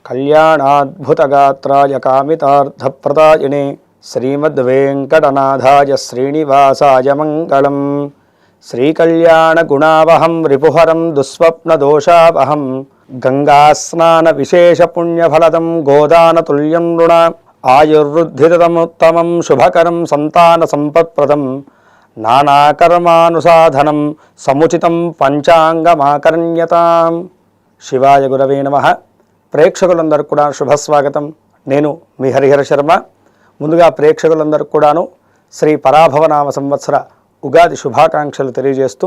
కళ్యాణాద్భుతగాత్రాయ కామితార్థప్రదాయినే శ్రీమద్వేంకటనాథాయ శ్రీనివాసాయ మంగళం. శ్రీకళ్యాణగుణావహం రిపుహరం దుస్వప్నదోషావహం గంగాస్నాన విశేషపుణ్యఫలదం గోదానతుల్యం నృణ ఆయుర్వృద్ధితముత్తమం శుభకరం సంతాన సంపత్ప్రదం నానాకర్మానుసాధనం సముచితం పంచాంగమాకర్ణ్యతాం. శివాయ గురవే నమః. ప్రేక్షకులందరూ కూడా శుభస్వాగతం. నేను మీ హరిహర శర్మ. ముందుగా ప్రేక్షకులందరూ కూడాను శ్రీ పరాభవనామ సంవత్సర ఉగాది శుభాకాంక్షలు తెలియజేస్తూ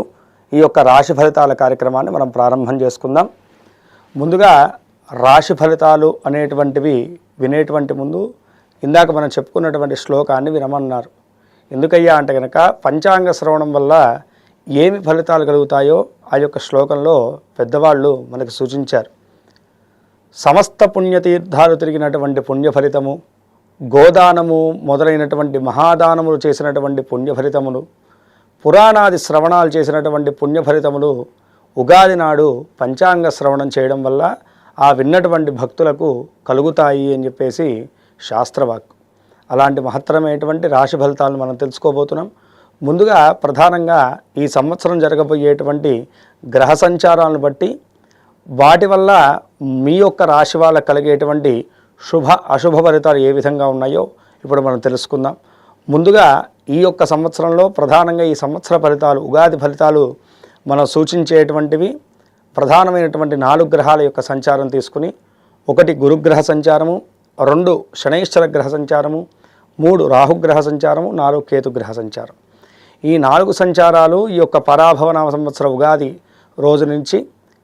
ఈ యొక్క రాశి ఫలితాల కార్యక్రమాన్ని మనం ప్రారంభం చేసుకుందాం. ముందుగా రాశి ఫలితాలు అనేటువంటివి వినేటువంటి ముందు ఇందాక మనం చెప్పుకున్నటువంటి శ్లోకాన్ని వినమన్నారు. ఎందుకయ్యా అంటే కనుక పంచాంగ శ్రవణం వల్ల ఏమి ఫలితాలు కలుగుతాయో ఆ యొక్క శ్లోకంలో పెద్దవాళ్ళు మనకు సూచించారు. సమస్త పుణ్యతీర్థాలు తిరిగినటువంటి పుణ్యఫలితము, గోదానము మొదలైనటువంటి మహాదానములు చేసినటువంటి పుణ్యఫలితములు, పురాణాది శ్రవణాలు చేసినటువంటి పుణ్యఫలితములు ఉగాది నాడు పంచాంగ శ్రవణం చేయడం వల్ల ఆ విన్నటువంటి భక్తులకు కలుగుతాయి అని చెప్పేసి శాస్త్రవాక్కు. అలాంటి మహత్తరమైనటువంటి రాశి ఫలితాలను మనం తెలుసుకోబోతున్నాం. ముందుగా ప్రధానంగా ఈ సంవత్సరం జరగబోయేటువంటి గ్రహ సంచారాలను బట్టి వాటి వల్ల మీ యొక్క రాశి వాళ్ళకు కలిగేటువంటి శుభ అశుభ ఫలితాలు ఏ విధంగా ఉన్నాయో ఇప్పుడు మనం తెలుసుకుందాం. ముందుగా ఈ యొక్క సంవత్సరంలో ప్రధానంగా ఈ సంవత్సర ఫలితాలు ఉగాది ఫలితాలు మనం సూచించేటువంటివి ప్రధానమైనటువంటి 4 గ్రహాల యొక్క సంచారం తీసుకుని 1 గురుగ్రహ సంచారము, 2 శనైశ్చర గ్రహ సంచారము, 3 రాహుగ్రహ సంచారము, 4 కేతుగ్రహ సంచారం. ఈ 4 సంచారాలు ఈ యొక్క పరాభవనామ సంవత్సర ఉగాది రోజు నుంచి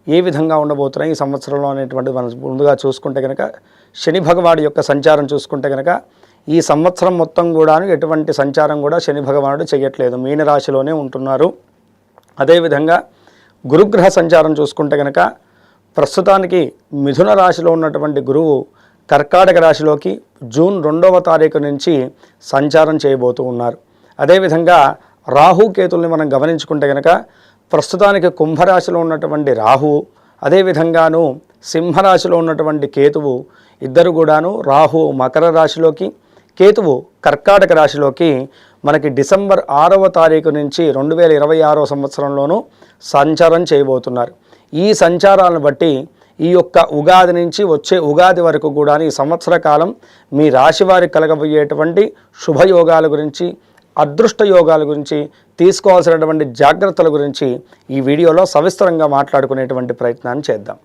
ఏ విధంగా ఉండబోతున్నాయి ఈ సంవత్సరంలో అనేటువంటి మనం ముందుగా చూసుకుంటే కనుక శని భగవానుడి యొక్క సంచారం చూసుకుంటే కనుక ఈ సంవత్సరం మొత్తం కూడాను ఎటువంటి సంచారం కూడా శని భగవానుడు చేయట్లేదు, మీనరాశిలోనే ఉంటున్నారు. అదేవిధంగా గురుగ్రహ సంచారం చూసుకుంటే కనుక ప్రస్తుతానికి మిథున రాశిలో ఉన్నటువంటి గురువు కర్కాటక రాశిలోకి జూన్ 2వ తారీఖు నుంచి సంచారం చేయబోతూ ఉన్నారు. అదేవిధంగా రాహుకేతుల్ని మనం గమనించుకుంటే కనుక ప్రస్తుతానికి కుంభరాశిలో ఉన్నటువంటి రాహువు, అదేవిధంగాను సింహరాశిలో ఉన్నటువంటి కేతువు ఇద్దరు కూడాను రాహువు మకర రాశిలోకి, కేతువు కర్కాటక రాశిలోకి మనకి డిసెంబర్ 6వ తారీఖు నుంచి 2026వ సంవత్సరంలోనూ సంచారం చేయబోతున్నారు. ఈ సంచారాలను బట్టి ఈ యొక్క ఉగాది నుంచి వచ్చే ఉగాది వరకు కూడా ఈ సంవత్సర కాలం మీ రాశి వారికి కలగబోయేటువంటి శుభయోగాల గురించి, అదృష్ట యోగాల గురించి, తీసుకోవాల్సినటువంటి జాగ్రత్తల గురించి ఈ వీడియోలో సవిస్తరంగా మాట్లాడుకునేటువంటి ప్రయత్నాన్ని చేద్దాం.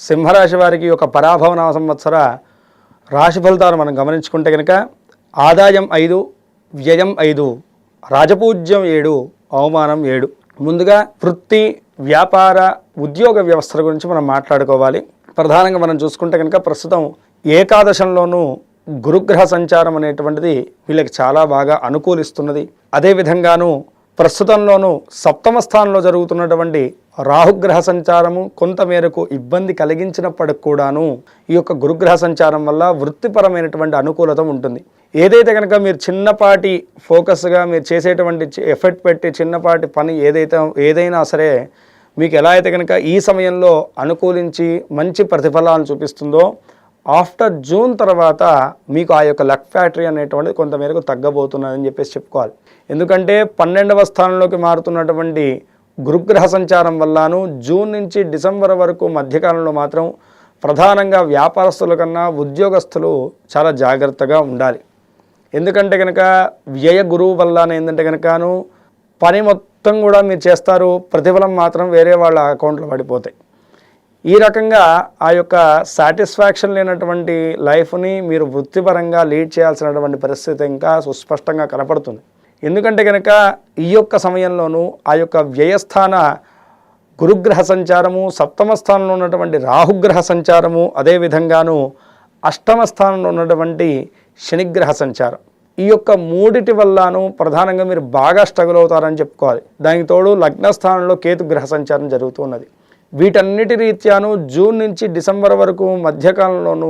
సింహరాశి వారికి యొక్క పరాభవనామ సంవత్సర రాశి ఫలితాలు మనం గమనించుకుంటే కనుక ఆదాయం 5, వ్యయం 5, రాజపూజ్యం 7, అవమానం 7. ముందుగా వృత్తి, వ్యాపార, ఉద్యోగ వ్యవస్థల గురించి మనం మాట్లాడుకోవాలి. ప్రధానంగా మనం చూసుకుంటే కనుక ప్రస్తుతం ఏకాదశంలోనూ గురుగ్రహ సంచారం అనేటువంటిది వీళ్ళకి చాలా బాగా అనుకూలిస్తున్నది. అదేవిధంగాను ప్రస్తుతంలోనూ 7వ స్థానంలో జరుగుతున్నటువంటి రాహుగ్రహ సంచారము కొంతమేరకు ఇబ్బంది కలిగించినప్పటికి కూడాను ఈ యొక్క గురుగ్రహ సంచారం వల్ల వృత్తిపరమైనటువంటి అనుకూలత ఉంటుంది. ఏదైతే కనుక మీరు చిన్నపాటి ఫోకస్గా మీరు చేసేటువంటి ఎఫర్ట్ పెట్టి చిన్నపాటి పని ఏదైనా సరే మీకు ఎలా అయితే కనుక ఈ సమయంలో అనుకూలించి మంచి ప్రతిఫలాలను చూపిస్తుందో ఆఫ్టర్ జూన్ తర్వాత మీకు ఆ యొక్క లక్ ఫ్యాక్టరీ అనేటువంటిది కొంతమేరకు తగ్గబోతున్నదని చెప్పేసి చెప్పుకోవాలి. ఎందుకంటే 12వ స్థానంలోకి మారుతున్నటువంటి గురుగ్రహ సంచారం వల్లను జూన్ నుంచి డిసెంబర్ వరకు మధ్యకాలంలో మాత్రం ప్రధానంగా వ్యాపారస్తుల కన్నా ఉద్యోగస్తులు చాలా జాగ్రత్తగా ఉండాలి. ఎందుకంటే కనుక వ్యయ గురువు వల్ల ఏంటంటే కనుకను పని మొత్తం కూడా మీరు చేస్తారు, ప్రతిఫలం మాత్రం వేరే వాళ్ళ అకౌంట్లో పడిపోతాయి. ఈ రకంగా ఆ యొక్క సాటిస్ఫాక్షన్ లేనటువంటి లైఫ్ని మీరు వృత్తిపరంగా లీడ్ చేయాల్సినటువంటి పరిస్థితి ఇంకా సుస్పష్టంగా కనపడుతుంది. ఎందుకంటే కనుక ఈ యొక్క సమయంలోనూ ఆ యొక్క వ్యయస్థాన గురుగ్రహ సంచారము, 7వ స్థానంలో ఉన్నటువంటి రాహుగ్రహ సంచారము, అదేవిధంగాను 8వ స్థానంలో ఉన్నటువంటి శనిగ్రహ సంచారం, ఈ యొక్క మూడిటి వల్లను ప్రధానంగా మీరు బాగా స్ట్రగుల్ అవుతారని చెప్పుకోవాలి. దానికి తోడు లగ్నస్థానంలో కేతుగ్రహ సంచారం జరుగుతున్నది. వీటన్నిటి రీత్యాను జూన్ నుంచి డిసెంబర్ వరకు మధ్యకాలంలోనూ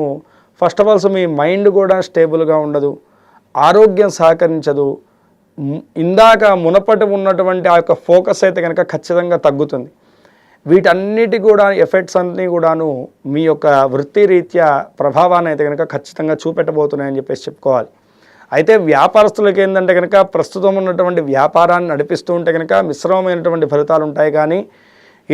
ఫస్ట్ ఆఫ్ ఆల్స్ మీ మైండ్ కూడా స్టేబుల్గా ఉండదు, ఆరోగ్యం సహకరించదు, ఇందాక మునపటి ఉన్నటువంటి ఆ యొక్క ఫోకస్ అయితే కనుక ఖచ్చితంగా తగ్గుతుంది. వీటన్నిటి కూడా ఎఫెక్ట్స్ అన్నీ కూడాను మీ యొక్క వృత్తిరీత్యా ప్రభావాన్ని అయితే కనుక ఖచ్చితంగా చూపెట్టబోతున్నాయని చెప్పేసి చెప్పుకోవాలి. అయితే వ్యాపారస్తులకి ఏంటంటే కనుక ప్రస్తుతం ఉన్నటువంటి వ్యాపారాన్ని నడిపిస్తూ ఉంటే కనుక మిశ్రమమైనటువంటి ఫలితాలు ఉంటాయి. కానీ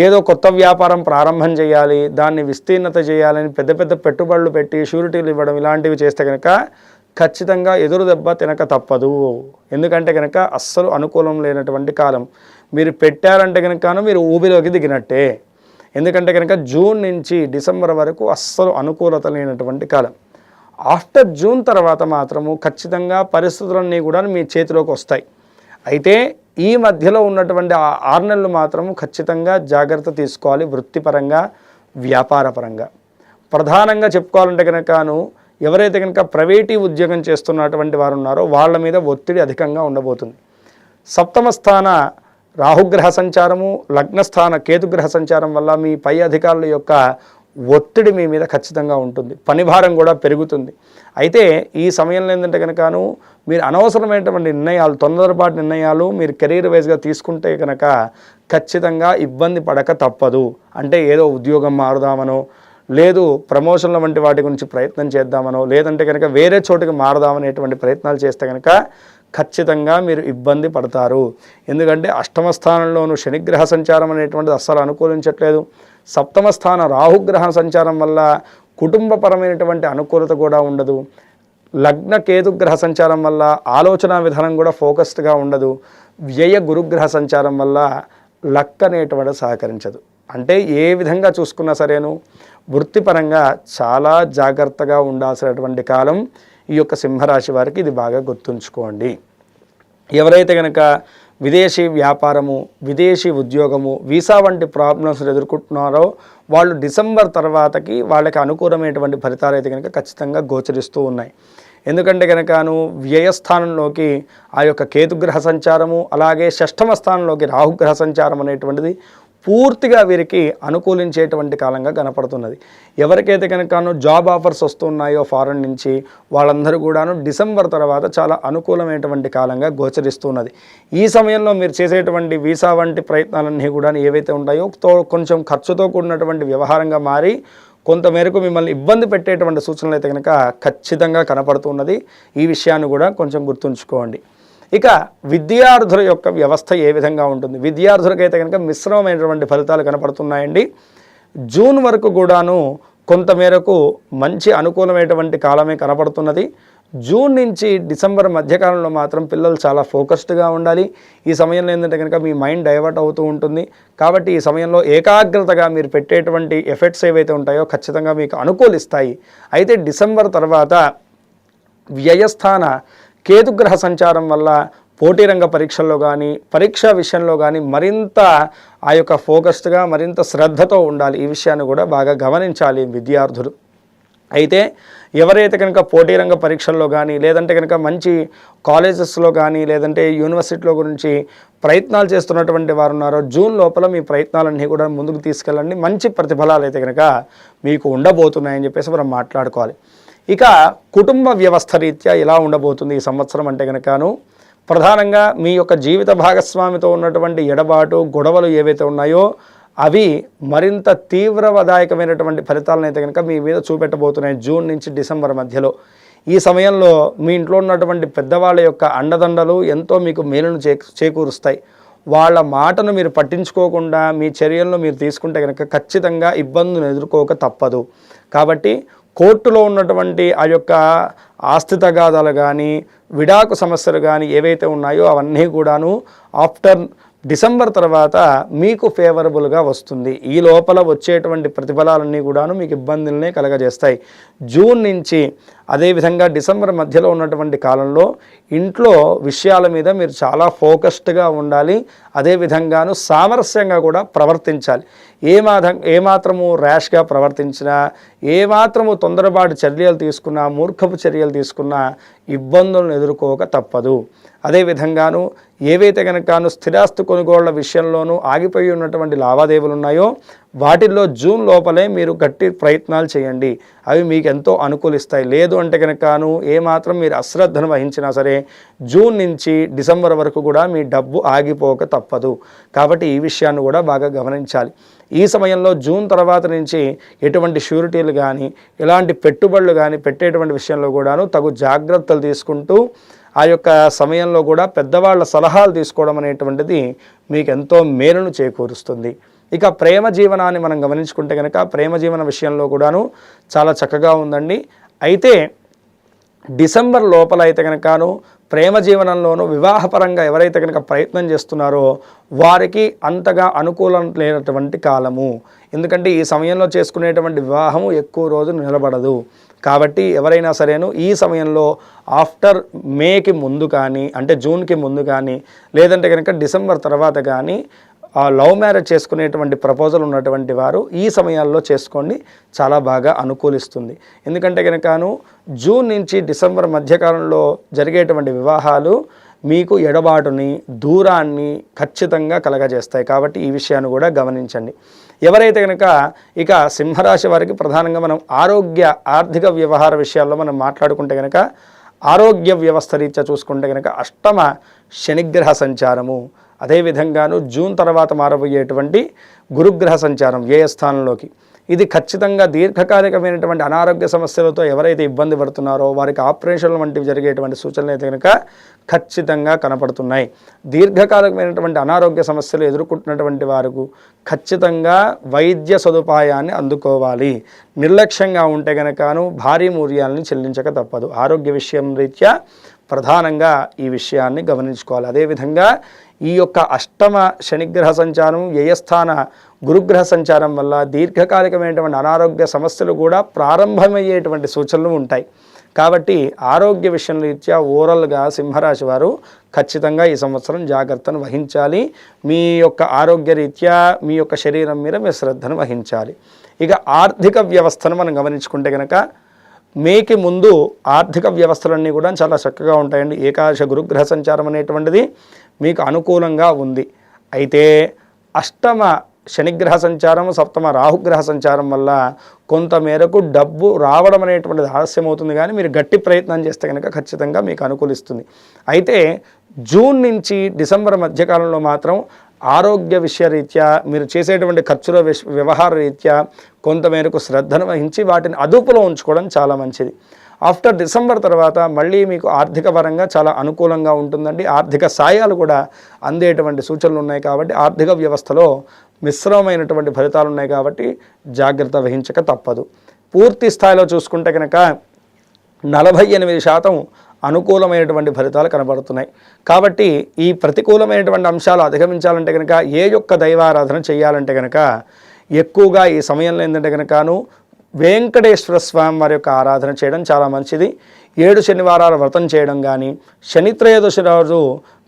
ఏదో కొత్త వ్యాపారం ప్రారంభం చేయాలి, దాన్ని విస్తీర్ణత చేయాలని పెద్ద పెద్ద పెట్టుబడులు పెట్టి షూరిటీలు ఇవ్వడం ఇలాంటివి చేస్తే కనుక ఖచ్చితంగా ఎదురు దెబ్బ తినక తప్పదు. ఎందుకంటే కనుక అస్సలు అనుకూలం లేనటువంటి కాలం. మీరు పెట్టారంటే కనుక మీరు ఊబిలోకి దిగినట్టే. ఎందుకంటే కనుక జూన్ నుంచి డిసెంబర్ వరకు అస్సలు అనుకూలత లేనటువంటి కాలం. ఆఫ్టర్ జూన్ తర్వాత మాత్రము ఖచ్చితంగా పరిస్థితులన్నీ కూడా మీ చేతిలోకి వస్తాయి. అయితే ఈ మధ్యలో ఉన్నటువంటి 6 నెలలు మాత్రము ఖచ్చితంగా జాగ్రత్త తీసుకోవాలి. వృత్తిపరంగా, వ్యాపారపరంగా. ప్రధానంగా చెప్పుకోవాలంటే కనుకను ఎవరైతే కనుక ప్రైవేటీ ఉద్యోగం చేస్తున్నటువంటి వారు ఉన్నారో వాళ్ళ మీద ఒత్తిడి అధికంగా ఉండబోతుంది. సప్తమ స్థాన రాహుగ్రహ సంచారము, లగ్నస్థాన కేతుగ్రహ సంచారం వల్ల మీ పై అధికారుల యొక్క ఒత్తిడి మీ మీద ఖచ్చితంగా ఉంటుంది. పనిభారం కూడా పెరుగుతుంది. అయితే ఈ సమయంలో ఏంటంటే కనుకను మీరు అనవసరమైనటువంటి నిర్ణయాలు, తొందరపాటు నిర్ణయాలు మీరు కెరీర్ వైజ్గా తీసుకుంటే కనుక ఖచ్చితంగా ఇబ్బంది పడక తప్పదు. అంటే ఏదో ఉద్యోగం మారుదామనో, లేదు ప్రమోషన్ల వంటి వాటి గురించి ప్రయత్నం చేద్దామనో, లేదంటే కనుక వేరే చోటుకి మారదామనేటువంటి ప్రయత్నాలు చేస్తే కనుక ఖచ్చితంగా మీరు ఇబ్బంది పడతారు. ఎందుకంటే అష్టమ స్థానంలోనూ శనిగ్రహ సంచారం అనేటువంటిది అస్సలు అనుకూలించట్లేదు. సప్తమ స్థాన రాహుగ్రహ సంచారం వల్ల కుటుంబపరమైనటువంటి అనుకూలత కూడా ఉండదు. లగ్న కేతుగ్రహ సంచారం వల్ల ఆలోచన విధానం కూడా ఫోకస్డ్గా ఉండదు. వ్యయ గురుగ్రహ సంచారం వల్ల లక్ అనేటువంటి సహకరించదు. అంటే ఏ విధంగా చూసుకున్నా సరేను వృత్తిపరంగా చాలా జాగ్రత్తగా ఉండాల్సినటువంటి కాలం ఈ యొక్క సింహరాశి వారికి. ఇది బాగా గుర్తుంచుకోండి. ఎవరైతే కనుక విదేశీ వ్యాపారము, విదేశీ ఉద్యోగము, వీసా వంటి ప్రాబ్లమ్స్ ఎదుర్కొంటున్నారో వాళ్ళు డిసెంబర్ తర్వాతకి వాళ్ళకి అనుకూలమైనటువంటి ఫలితాలు అయితే కనుక ఖచ్చితంగా గోచరిస్తూ ఉన్నాయి. ఎందుకంటే కనుకను వ్యయస్థానంలోకి ఆ యొక్క కేతుగ్రహ సంచారము, అలాగే షష్ఠమ స్థానంలోకి రాహుగ్రహ సంచారం అనేటువంటిది పూర్తిగా వీరికి అనుకూలించేటువంటి కాలంగా కనపడుతున్నది. ఎవరికైతే కనుక జాబ్ ఆఫర్స్ వస్తున్నాయో ఫారెన్ నుంచి వాళ్ళందరూ కూడాను డిసెంబర్ తర్వాత చాలా అనుకూలమైనటువంటి కాలంగా గోచరిస్తున్నది. ఈ సమయంలో మీరు చేసేటువంటి వీసా వంటి ప్రయత్నాలన్నీ కూడా ఏవైతే ఉంటాయో కొంచెం ఖర్చుతో కూడినటువంటి వ్యవహారంగా మారి కొంతమేరకు మిమ్మల్ని ఇబ్బంది పెట్టేటువంటి సూచనలు అయితే కనుక ఖచ్చితంగా కనపడుతున్నది. ఈ విషయాన్ని కూడా కొంచెం గుర్తుంచుకోండి. ఇక విద్యార్థుల యొక్క వ్యవస్థ ఏ విధంగా ఉంటుంది? విద్యార్థులకైతే కనుక మిశ్రమమైనటువంటి ఫలితాలు కనపడుతున్నాయండి. జూన్ వరకు కూడాను కొంతమేరకు మంచి అనుకూలమైనటువంటి కాలమే కనపడుతున్నది. జూన్ నుంచి డిసెంబర్ మధ్యకాలంలో మాత్రం పిల్లలు చాలా ఫోకస్డ్గా ఉండాలి. ఈ సమయంలో ఏంటంటే కనుక మీ మైండ్ డైవర్ట్ అవుతూ ఉంటుంది. కాబట్టి ఈ సమయంలో ఏకాగ్రతగా మీరు పెట్టేటువంటి ఎఫెక్ట్స్ ఏవైతే ఉంటాయో ఖచ్చితంగా మీకు అనుకూలిస్తాయి. అయితే డిసెంబర్ తర్వాత వ్యయస్థాన కేతుగ్రహ సంచారం వల్ల పోటీ రంగ పరీక్షల్లో కానీ పరీక్షా విషయంలో కానీ మరింత ఆ యొక్క ఫోకస్డ్గా మరింత శ్రద్ధతో ఉండాలి. ఈ విషయాన్ని కూడా బాగా గమనించాలి విద్యార్థులు. అయితే ఎవరైతే కనుక పోటీ రంగ పరీక్షల్లో కానీ లేదంటే కనుక మంచి కాలేజెస్లో కానీ లేదంటే యూనివర్సిటీలో గురించి ప్రయత్నాలు చేస్తున్నటువంటి వారు ఉన్నారో జూన్ లోపల మీ ప్రయత్నాలన్నీ కూడా ముందుకు తీసుకెళ్ళండి. మంచి ప్రతిఫలాలు అయితే కనుక మీకు ఉండబోతున్నాయని చెప్పేసి మనం మాట్లాడుకోవాలి. ఇక కుటుంబ వ్యవస్థ రీత్యా ఎలా ఉండబోతుంది ఈ సంవత్సరం అంటే కనుకను ప్రధానంగా మీ యొక్క జీవిత భాగస్వామితో ఉన్నటువంటి ఎడబాటు గొడవలు ఏవైతే ఉన్నాయో అవి మరింత తీవ్రదాయకమైనటువంటి ఫలితాలను అయితే కనుక మీ మీద చూపెట్టబోతున్నాయి జూన్ నుంచి డిసెంబర్ మధ్యలో. ఈ సమయంలో మీ ఇంట్లో ఉన్నటువంటి పెద్దవాళ్ళ యొక్క అండదండలు ఎంతో మీకు మేలును చేకూరుస్తాయి. వాళ్ళ మాటను మీరు పట్టించుకోకుండా మీ చర్యలను మీరు తీసుకుంటే కనుక ఖచ్చితంగా ఇబ్బందులు ఎదుర్కోక తప్పదు. కాబట్టి కోర్టులో ఉన్నటువంటి ఆ యొక్క ఆస్తి తగాదాలు కానీ విడాకు సమస్యలు కానీ ఏవైతే ఉన్నాయో అవన్నీ కూడాను ఆఫ్టర్ డిసెంబర్ తర్వాత మీకు ఫేవరబుల్గా వస్తుంది. ఈ లోపల వచ్చేటువంటి ప్రతిఫలాలన్నీ కూడాను మీకు ఇబ్బందులనే కలగజేస్తాయి. జూన్ నుంచి అదేవిధంగా డిసెంబర్ మధ్యలో ఉన్నటువంటి కాలంలో ఇంట్లో విషయాల మీద మీరు చాలా ఫోకస్డ్గా ఉండాలి. అదేవిధంగాను సామరస్యంగా కూడా ప్రవర్తించాలి. ఏమాత్రము ర్యాష్గా ప్రవర్తించినా ఏమాత్రము తొందరపాటు చర్యలు తీసుకున్నా మూర్ఖపు చర్యలు తీసుకున్నా ఇబ్బందులను ఎదుర్కోక తప్పదు. అదేవిధంగాను ఏవైతే కనుక స్థిరాస్తి కొనుగోళ్ల విషయంలోనూ ఆగిపోయి ఉన్నటువంటి లావాదేవీలు ఉన్నాయో వాటిల్లో జూన్ లోపలే మీరు గట్టి ప్రయత్నాలు చేయండి. అవి మీకు ఎంతో అనుకూలిస్తాయి. లేదు అంటే కనుకను ఏమాత్రం మీరు అశ్రద్ధను వహించినా సరే జూన్ నుంచి డిసెంబర్ వరకు కూడా మీ డబ్బు ఆగిపోక తప్పదు. కాబట్టి ఈ విషయాన్ని కూడా బాగా గమనించాలి. ఈ సమయంలో జూన్ తర్వాత నుంచి ఎటువంటి షూరిటీలు కానీ ఎలాంటి పెట్టుబడులు కానీ పెట్టేటువంటి విషయంలో కూడాను తగు జాగ్రత్తలు తీసుకుంటూ ఆ యొక్క సమయంలో కూడా పెద్దవాళ్ళ సలహాలు తీసుకోవడం అనేటువంటిది మీకు ఎంతో మేలును చేకూరుస్తుంది. ఇక ప్రేమ జీవనాన్ని మనం గమనించుకుంటే కనుక ప్రేమ జీవన విషయంలో కూడాను చాలా చక్కగా ఉందండి. అయితే డిసెంబర్ లోపల అయితే కనుకను ప్రేమ జీవనంలోనూ వివాహపరంగా ఎవరైతే కనుక ప్రయత్నం చేస్తున్నారో వారికి అంతగా అనుకూలం లేనటువంటి కాలము. ఎందుకంటే ఈ సమయంలో చేసుకునేటువంటి వివాహము ఎక్కువ రోజు నిలబడదు. కాబట్టి ఎవరైనా సరేను ఈ సమయంలో ఆఫ్టర్ మేకి ముందు కానీ అంటే జూన్కి ముందు కానీ లేదంటే కనుక డిసెంబర్ తర్వాత కానీ లవ్ మ్యారేజ్ చేసుకునేటువంటి ప్రపోజల్ ఉన్నటువంటి వారు ఈ సమయాల్లో చేసుకోండి, చాలా బాగా అనుకూలిస్తుంది. ఎందుకంటే కనుకను జూన్ నుంచి డిసెంబర్ మధ్యకాలంలో జరిగేటువంటి వివాహాలు మీకు ఎడబాటుని దూరాన్ని ఖచ్చితంగా కలగజేస్తాయి. కాబట్టి ఈ విషయాన్ని కూడా గమనించండి. ఎవరైతే కనుక ఇక సింహరాశి వారికి ప్రధానంగా మనం ఆర్థిక వ్యవహార విషయాల్లో మనం మాట్లాడుకుంటే కనుక ఆరోగ్య వ్యవస్థ రీత్యా చూసుకుంటే కనుక అష్టమ శనిగ్రహ సంచారము, అదేవిధంగాను జూన్ తర్వాత మారబోయేటువంటి గురుగ్రహ సంచారం వ్యయ స్థానంలోకి ఇది ఖచ్చితంగా దీర్ఘకాలికమైనటువంటి అనారోగ్య సమస్యలతో ఎవరైతే ఇబ్బంది పడుతున్నారో వారికి ఆపరేషన్లు వంటివి జరిగేటువంటి సూచనలు అయితే కనుక ఖచ్చితంగా కనపడుతున్నాయి. దీర్ఘకాలికమైనటువంటి అనారోగ్య సమస్యలు ఎదుర్కొంటున్నటువంటి వారికి ఖచ్చితంగా వైద్య సదుపాయాన్ని అందుకోవాలి. నిర్లక్ష్యంగా ఉంటే కనుకను భారీ మూల్యాలను చెల్లించక తప్పదు. ఆరోగ్య విషయం రీత్యా ప్రధానంగా ఈ విషయాన్ని గమనించుకోవాలి. అదేవిధంగా ఈ యొక్క అష్టమ శనిగ్రహ సంచారం వ్యయస్థాన గురుగ్రహ సంచారం వల్ల దీర్ఘకాలికమైనటువంటి అనారోగ్య సమస్యలు కూడా ప్రారంభమయ్యేటువంటి సూచనలు ఉంటాయి. కాబట్టి ఆరోగ్య విషయం రీత్యా ఓవరాల్గా సింహరాశి వారు ఖచ్చితంగా ఈ సంవత్సరం జాగ్రత్తను వహించాలి. మీ యొక్క ఆరోగ్య రీత్యా మీ యొక్క శరీరం మీద మీ శ్రద్ధను వహించాలి. ఇక ఆర్థిక వ్యవస్థను మనం గమనించుకుంటే కనుక మేకి ముందు ఆర్థిక వ్యవస్థలన్నీ కూడా చాలా చక్కగా ఉంటాయండి. ఏకాదశ గురుగ్రహ సంచారం అనేటువంటిది మీకు అనుకూలంగా ఉంది. అయితే అష్టమ శనిగ్రహ సంచారం సప్తమ రాహుగ్రహ సంచారం వల్ల కొంతమేరకు డబ్బు రావడం అనేటువంటిది ఆలస్యం అవుతుంది. కానీ మీరు గట్టి ప్రయత్నం చేస్తే కనుక ఖచ్చితంగా మీకు అనుకూలిస్తుంది. అయితే జూన్ నుంచి డిసెంబర్ మధ్యకాలంలో మాత్రం ఆరోగ్య విషయరీత్యా మీరు చేసేటువంటి ఖర్చుల వ్యవహార రీత్యా కొంతమేరకు శ్రద్ధను వహించి వాటిని అదుపులో ఉంచుకోవడం చాలా మంచిది. ఆఫ్టర్ డిసెంబర్ తర్వాత మళ్ళీ మీకు ఆర్థిక పరంగా చాలా అనుకూలంగా ఉంటుందండి. ఆర్థిక సాయాలు కూడా అందేటువంటి సూచనలు ఉన్నాయి. కాబట్టి ఆర్థిక వ్యవస్థలో మిశ్రమమైనటువంటి ఫలితాలు ఉన్నాయి. కాబట్టి జాగ్రత్త వహించక తప్పదు. పూర్తి స్థాయిలో చూసుకుంటే కనుక 48% అనుకూలమైనటువంటి ఫలితాలు కనబడుతున్నాయి. కాబట్టి ఈ ప్రతికూలమైనటువంటి అంశాలు అధిగమించాలంటే కనుక ఏ యొక్క దైవారాధన చేయాలంటే కనుక ఎక్కువగా ఈ సమయంలో ఏంటంటే కనుకను వెంకటేశ్వర స్వామి వారి యొక్క ఆరాధన చేయడం చాలా మంచిది. 7 శనివారాల వ్రతం చేయడం కానీ, శని త్రయోదశి రోజు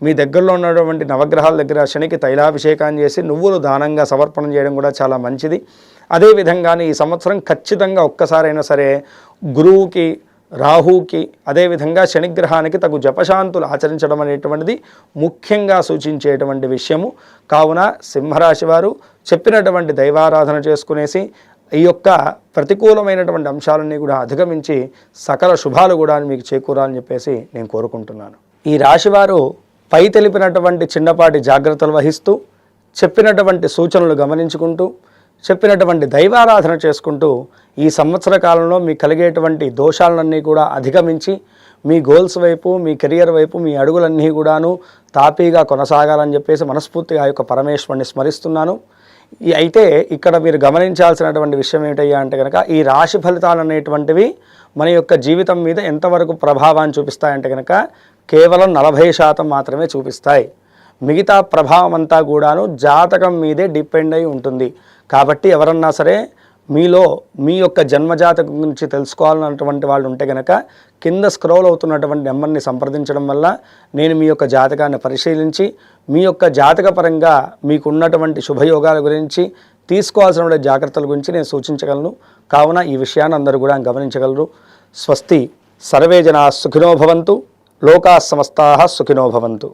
మీ దగ్గరలో ఉన్నటువంటి నవగ్రహాల దగ్గర శనికి తైలాభిషేకం చేసి నువ్వులు దానంగా సమర్పణ చేయడం కూడా చాలా మంచిది. అదేవిధంగానే ఈ సంవత్సరం ఖచ్చితంగా ఒక్కసారైనా సరే గురువుకి రాహుకి అదేవిధంగా శనిగ్రహానికి తగు జపశాంతులు ఆచరించడం అనేటువంటిది ముఖ్యంగా సూచించేటువంటి విషయము. కావున సింహరాశి వారు చెప్పినటువంటి దైవారాధన చేసుకునేసి ఈ యొక్క ప్రతికూలమైనటువంటి అంశాలన్నీ కూడా అధిగమించి సకల శుభాలు కూడా మీకు చేకూరాలని చెప్పేసి నేను కోరుకుంటున్నాను. ఈ రాశివారు పై తెలిపినటువంటి చిన్నపాటి జాగ్రత్తలు వహిస్తూ చెప్పినటువంటి సూచనలు గమనించుకుంటూ చెప్పినటువంటి దైవారాధన చేసుకుంటూ ఈ సంవత్సర కాలంలో మీకు కలిగేటువంటి దోషాలన్నీ కూడా అధిగమించి మీ గోల్స్ వైపు మీ కెరియర్ వైపు మీ అడుగులన్నీ కూడాను తాపీగా కొనసాగాలని చెప్పేసి మనస్ఫూర్తిగా ఆ యొక్క పరమేశ్వరుని స్మరిస్తున్నాను. అయితే ఇక్కడ మీరు గమనించాల్సినటువంటి విషయం ఏమిటయ్యా అంటే కనుక ఈ రాశి ఫలితాలు అనేటువంటివి మన యొక్క జీవితం మీద ఎంతవరకు ప్రభావాన్ని చూపిస్తాయంటే కనుక కేవలం 40% మాత్రమే చూపిస్తాయి. మిగతా ప్రభావం అంతా కూడాను జాతకం మీదే డిపెండ్ అయి ఉంటుంది. కాబట్టి ఎవరన్నా సరే మీలో మీ యొక్క జన్మజాతకం గురించి తెలుసుకోవాలన్నటువంటి వాళ్ళు ఉంటే కనుక కింద స్క్రోల్ అవుతున్నటువంటి నెంబర్ని సంప్రదించడం వల్ల నేను మీ యొక్క జాతకాన్ని పరిశీలించి మీ యొక్క జాతకపరంగా మీకు ఉన్నటువంటి శుభయోగాల గురించి తీసుకోవాల్సిన జాగ్రత్తల గురించి నేను సూచించగలను. కావున ఈ విషయాన్ని అందరూ కూడా గమనించగలరు. స్వస్తి. సర్వే జనా సుఖినో భవంతు. లోకా సమస్తాః సుఖినో భవంతు.